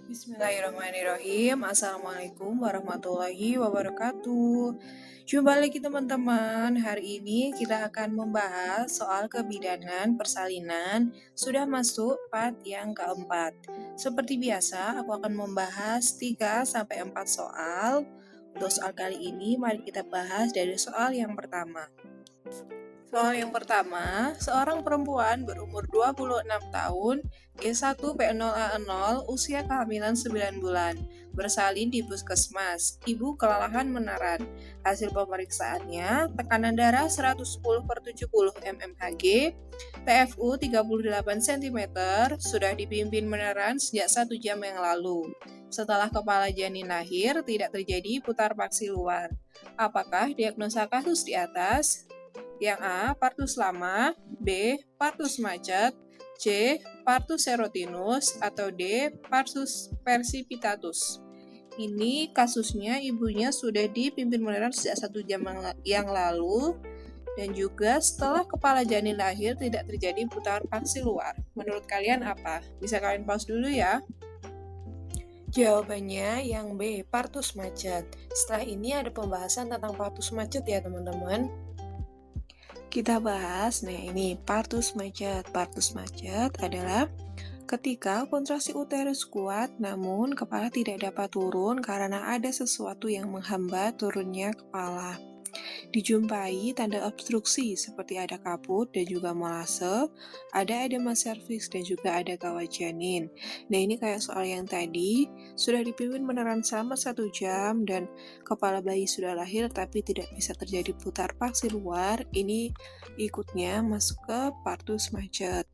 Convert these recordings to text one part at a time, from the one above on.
Bismillahirrahmanirrahim. Assalamualaikum warahmatullahi wabarakatuh. Jumpa lagi teman-teman. Hari ini kita akan membahas soal kebidanan persalinan. Sudah masuk part yang keempat. Seperti biasa, aku akan membahas 3-4 soal. Untuk soal kali ini, mari kita bahas dari soal yang pertama. Soal yang pertama, seorang perempuan berumur 26 tahun, G1P0A0, usia kehamilan 9 bulan, bersalin di puskesmas. Ibu kelelahan meneran. Hasil pemeriksaannya, tekanan darah 110/70 mmHg, TFU 38 cm, sudah dipimpin meneran sejak 1 jam yang lalu. Setelah kepala janin lahir, tidak terjadi putar paksi luar. Apakah diagnosa kasus di atas? Yang A. Partus lama, B. Partus macet, C. Partus serotinus, atau D. Partus precipitatus. Ini kasusnya ibunya sudah dipimpin meneran sejak 1 jam yang lalu dan juga setelah kepala janin lahir tidak terjadi putar paksi luar. Menurut kalian apa? Bisa kalian pause dulu ya. Jawabannya yang B, partus macet. Setelah ini ada pembahasan tentang partus macet ya teman-teman. Kita bahas, ini partus macet. Partus macet adalah ketika kontraksi uterus kuat namun kepala tidak dapat turun karena ada sesuatu yang menghambat turunnya kepala. Dijumpai tanda obstruksi seperti ada kaput dan juga molase, ada edema serviks dan juga ada kawat janin. Nah ini kayak soal yang tadi, sudah dipimpin meneran selama 1 jam dan kepala bayi sudah lahir tapi tidak bisa terjadi putar paksi luar, ini ikutnya masuk ke partus macet.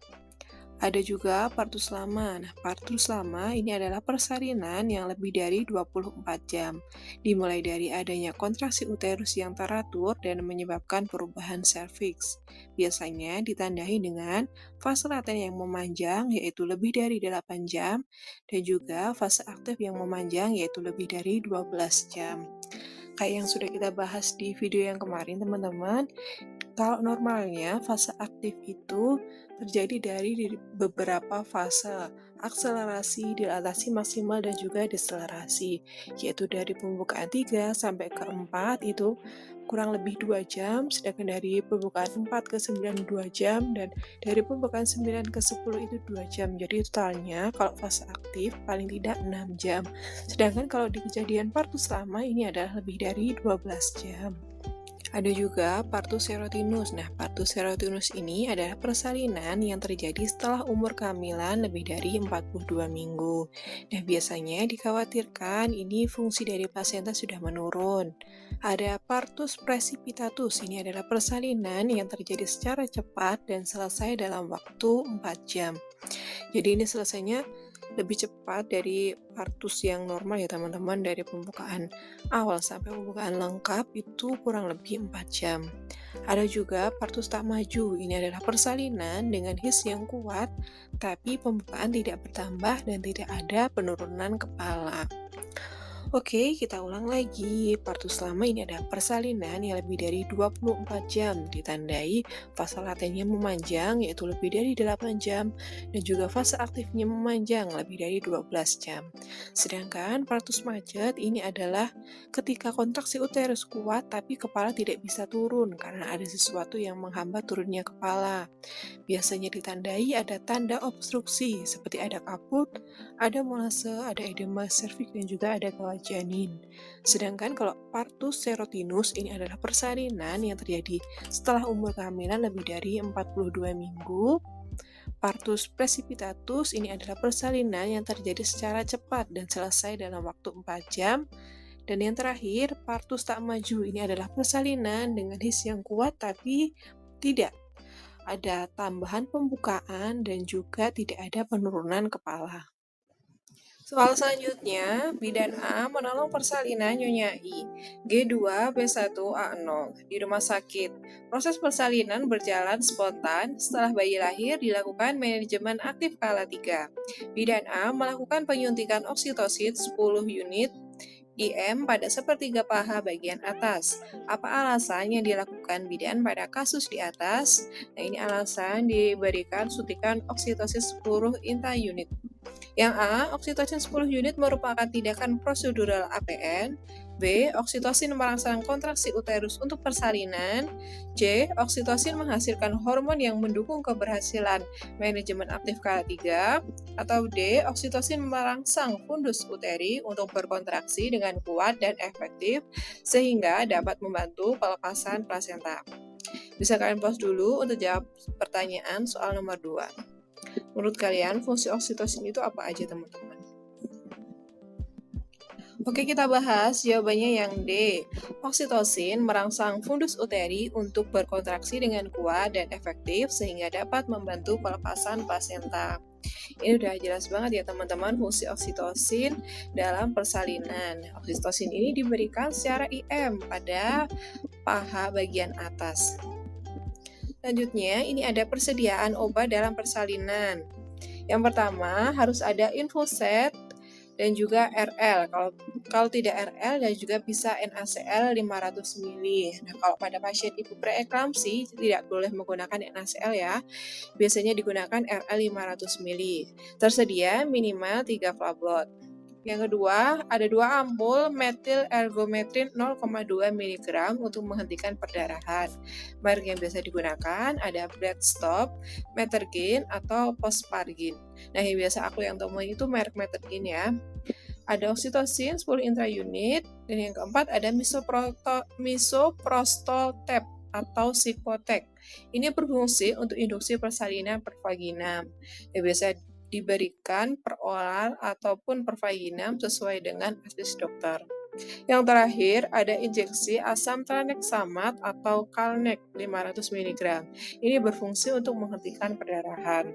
Ada juga partus lama. Nah, partus lama ini adalah persalinan yang lebih dari 24 jam. Dimulai dari adanya kontraksi uterus yang teratur dan menyebabkan perubahan serviks. Biasanya ditandai dengan fase laten yang memanjang yaitu lebih dari 8 jam dan juga fase aktif yang memanjang yaitu lebih dari 12 jam. Kayak yang sudah kita bahas di video yang kemarin teman-teman, kalau normalnya fase aktif itu terjadi dari beberapa fase, akselerasi, dilatasi maksimal, dan juga deselerasi, yaitu dari pembukaan 3 sampai ke 4 itu kurang lebih 2 jam, sedangkan dari pembukaan 4 ke 9 2 jam, dan dari pembukaan 9 ke 10 itu 2 jam. Jadi totalnya kalau fase aktif paling tidak 6 jam. Sedangkan kalau di kejadian partus lama ini adalah lebih dari 12 jam. Ada juga partus serotinus. Nah, partus serotinus ini adalah persalinan yang terjadi setelah umur kehamilan lebih dari 42 minggu. Nah, biasanya dikhawatirkan ini fungsi dari pasien sudah menurun. Ada partus precipitatus. Ini adalah persalinan yang terjadi secara cepat dan selesai dalam waktu 4 jam. Jadi ini selesainya lebih cepat dari partus yang normal ya teman-teman, dari pembukaan awal sampai pembukaan lengkap itu kurang lebih 4 jam. Ada juga partus tak maju, ini adalah persalinan dengan his yang kuat tapi pembukaan tidak bertambah dan tidak ada penurunan kepala. Oke, kita ulang lagi. Partus lama ini adalah persalinan yang lebih dari 24 jam, ditandai fase latennya memanjang yaitu lebih dari 8 jam dan juga fase aktifnya memanjang lebih dari 12 jam. Sedangkan partus macet ini adalah ketika kontraksi uterus kuat tapi kepala tidak bisa turun karena ada sesuatu yang menghambat turunnya kepala. Biasanya ditandai ada tanda obstruksi seperti ada kaput, ada molase, ada edema serviks dan juga ada kawat janin. Sedangkan kalau partus serotinus ini adalah persalinan yang terjadi setelah umur kehamilan lebih dari 42 minggu. Partus precipitatus ini adalah persalinan yang terjadi secara cepat dan selesai dalam waktu 4 jam. Dan yang terakhir, partus tak maju ini adalah persalinan dengan his yang kuat tapi tidak ada tambahan pembukaan dan juga tidak ada penurunan kepala. Soal selanjutnya, bidan A menolong persalinan Nyonya I, G2B1A0 di rumah sakit. Proses persalinan berjalan spontan, setelah bayi lahir dilakukan manajemen aktif skala 3. Bidan A melakukan penyuntikan oksitosin 10 unit IM pada sepertiga paha bagian atas. Apa alasan yang dilakukan bidan pada kasus di atas? Nah, ini alasan diberikan suntikan oksitosin 10 inta unit. Yang A, oksitosin 10 unit merupakan tindakan prosedural APN. B, oksitosin merangsang kontraksi uterus untuk persalinan. C, oksitosin menghasilkan hormon yang mendukung keberhasilan manajemen aktif KH3. Atau D, oksitosin merangsang fundus uteri untuk berkontraksi dengan kuat dan efektif sehingga dapat membantu pelepasan plasenta. Bisa kalian pause dulu untuk jawab pertanyaan soal nomor 2. Menurut kalian, fungsi oksitosin itu apa aja, teman-teman? Oke, kita bahas jawabannya yang D. Oksitosin merangsang fundus uteri untuk berkontraksi dengan kuat dan efektif sehingga dapat membantu pelepasan plasenta. Ini udah jelas banget ya teman-teman fungsi oksitosin dalam persalinan. Oksitosin ini diberikan secara IM pada paha bagian atas. Selanjutnya, ini ada persediaan obat dalam persalinan. Yang pertama, harus ada infuset dan juga RL. Kalau tidak RL dan juga bisa NaCl 500 ml. Nah, kalau pada pasien ibu preeklamsi tidak boleh menggunakan NaCl ya. Biasanya digunakan RL 500 ml. Tersedia minimal 3 phlebot. Yang kedua, ada 2 ampul metil ergometrin 0,2 mg untuk menghentikan perdarahan. Merek yang biasa digunakan ada Bradstop, Metergin, atau Pospargin. Nah, yang biasa aku yang temui itu merek Metergin ya. Ada oksitosin 10 intraunit, dan yang keempat ada misoprostol tab atau Sipotek. Ini berfungsi untuk induksi persalinan per vaginam. Yang biasa diberikan per oral ataupun per vaginam sesuai dengan advis dokter. Yang terakhir ada injeksi asam tranexamat atau Calnex 500 mg. Ini berfungsi untuk menghentikan perdarahan.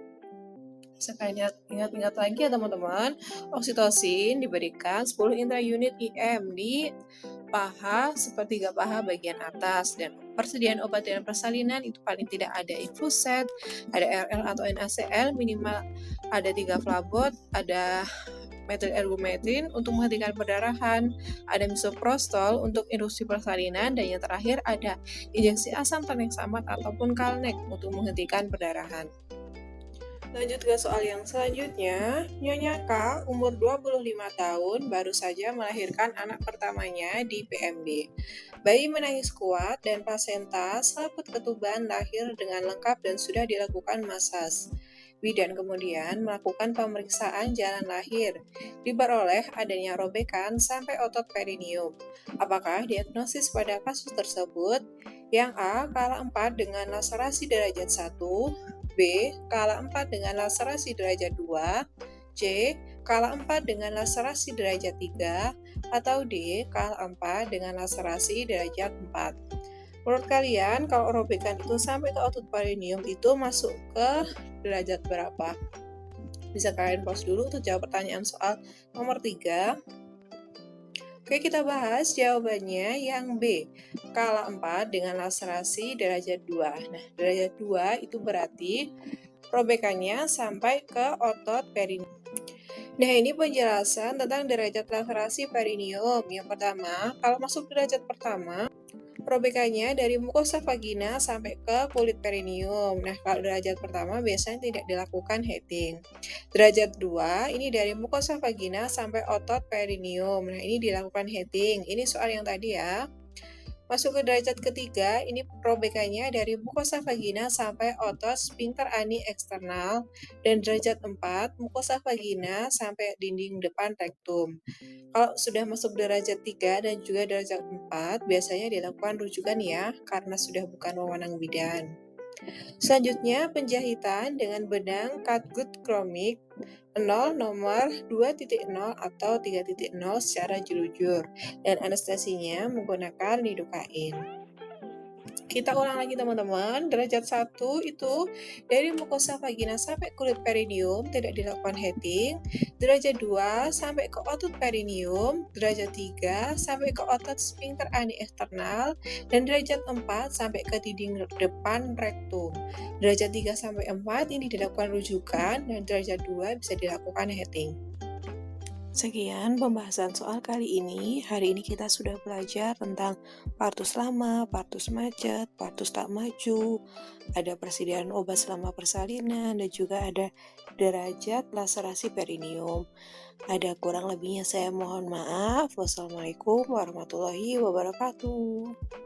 Sekalian ingat-ingat lagi ya teman-teman, oksitosin diberikan 10 intraunit IM di paha sepertiga paha bagian atas, dan persediaan obat dalam persalinan itu paling tidak ada infuset, ada RL atau NaCl, minimal ada 3 phlebot, ada metil ergometrin untuk menghentikan perdarahan, ada misoprostol untuk induksi persalinan, dan yang terakhir ada injeksi asam tranexamat ataupun Calnex untuk menghentikan perdarahan. Lanjut ke soal yang selanjutnya, Nyonya K umur 25 tahun baru saja melahirkan anak pertamanya di PMB. Bayi menangis kuat dan plasenta selaput ketuban lahir dengan lengkap dan sudah dilakukan masas. Bidan kemudian melakukan pemeriksaan jalan lahir. Diperoleh adanya robekan sampai otot perineum. Apakah diagnosis pada kasus tersebut? Yang A, kala 4 dengan laserasi derajat 1, B, kala 4 dengan laserasi derajat 2, C, kala 4 dengan laserasi derajat 3, atau D, kala 4 dengan laserasi derajat 4. Menurut kalian, kalau robekan itu sampai ke otot perineum itu masuk ke derajat berapa? Bisa kalian pause dulu untuk jawab pertanyaan soal nomor 3. Oke, kita bahas jawabannya yang B, kala 4 dengan laserasi derajat 2. Nah, derajat 2 itu berarti robekannya sampai ke otot perineum. Nah, ini penjelasan tentang derajat laserasi perineum. Yang pertama, kalau masuk derajat pertama, robekannya dari mukosa vagina sampai ke kulit perineum. Nah, kalau derajat pertama biasanya tidak dilakukan heading. Derajat 2, ini dari mukosa vagina sampai otot perineum. Nah, ini dilakukan heading. Ini soal yang tadi ya. Masuk ke derajat ketiga, ini robekannya dari mukosa vagina sampai otot sphincter ani eksternal, dan derajat 4, mukosa vagina sampai dinding depan rektum. Kalau sudah masuk derajat 3 dan juga derajat 4, biasanya dilakukan rujukan ya, karena sudah bukan wewenang bidan. Selanjutnya, penjahitan dengan benang catgut chromik 0 nomor 2.0 atau 3.0 secara jelujur, dan anestesinya menggunakan lidokain. Kita ulang lagi teman-teman, derajat 1 itu dari mukosa vagina sampai kulit perineum tidak dilakukan heading, derajat 2 sampai ke otot perineum, derajat 3 sampai ke otot sphincter ani eksternal, dan derajat 4 sampai ke dinding depan rektum. Derajat 3 sampai 4 ini dilakukan rujukan, dan derajat 2 bisa dilakukan heading. Sekian pembahasan soal kali ini. Hari ini kita sudah belajar tentang partus lama, partus macet, partus tak maju, ada persediaan obat selama persalinan, dan juga ada derajat laserasi perineum. Ada kurang lebihnya saya mohon maaf. Wassalamualaikum warahmatullahi wabarakatuh.